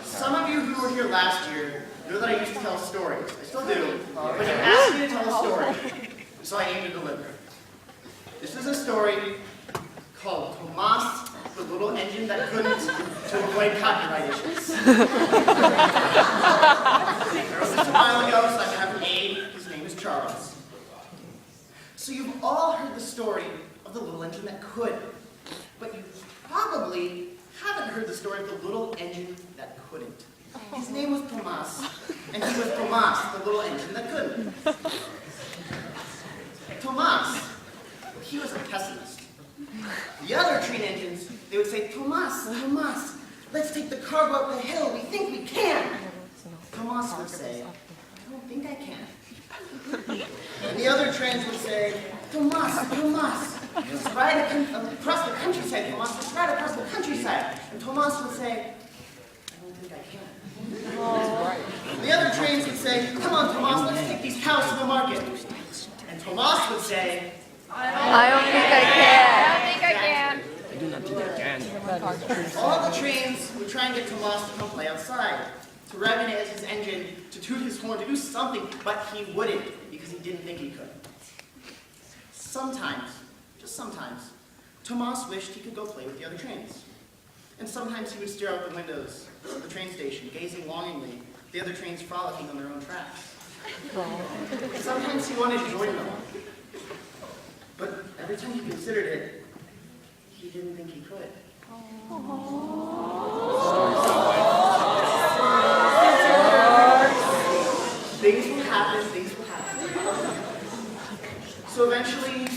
Some of you who were here last year know that I used to tell stories. I still do, but you asked me to tell a story, so I aim to deliver. This is a story called Tomas, the little engine that couldn't, to avoid copyright issues. I wrote this a while ago, so I have an aide. His name is Charles. So you've all heard the story of the little engine that could, but you probably haven't heard the story of the little engine that couldn't. His name was Tomas, and he was Tomas, the little engine that couldn't. Tomas, he was a pessimist. The other train engines, they would say, Tomas, Tomas, let's take the cargo up the hill, we think we can. Tomas would say, I don't think I can. And the other trains would say, Tomas, Tomas, let's ride across the countryside, Tomas, let's ride across the countryside. And Tomas would say, I don't think I can. The other trains would say, come on, Tomas, let's take these cows to the market. And Tomas would say, I don't think I can. I don't think I can. I do not think I can. all the trains would try and get Tomas to come play outside, to rev in his engine, to toot his horn, to do something, but he wouldn't, because he didn't think he could. Sometimes, just sometimes, Tomas wished he could go play with the other trains. And sometimes he would stare out the windows of the train station, gazing longingly at the other trains frolicking on their own tracks. Sometimes he wanted to join them. But every time he considered it, he didn't think he could. Things will happen, things will happen. So eventually,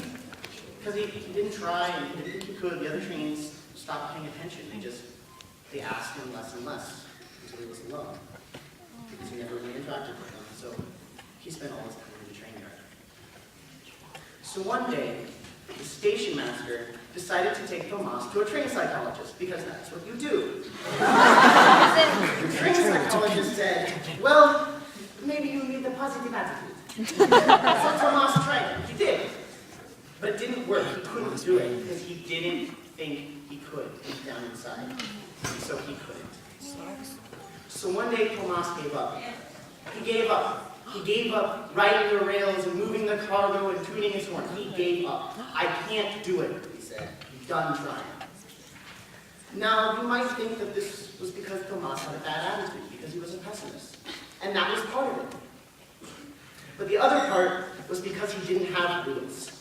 because he didn't try and he didn't think he could, the other trains stopped paying attention. They asked him less and less until he was alone. Because he never really interacted with them, so he spent all his time in the train yard. So one day, the station master decided to take Tomas to a train psychologist, because that's what you do. The train psychologist said, well, maybe you need a positive attitude. So Tomas tried it. He did. But it didn't work. He couldn't do it, because he didn't think he could, deep down inside. So he couldn't. So one day, Tomas gave up. He gave up. He gave up riding the rails and moving the cargo and tuning his horn. He gave up. I can't do it, he said. I'm done trying. Now, you might think that this was because Tomas had a bad attitude, because he was a pessimist. And that was part of it. But the other part was because he didn't have wheels.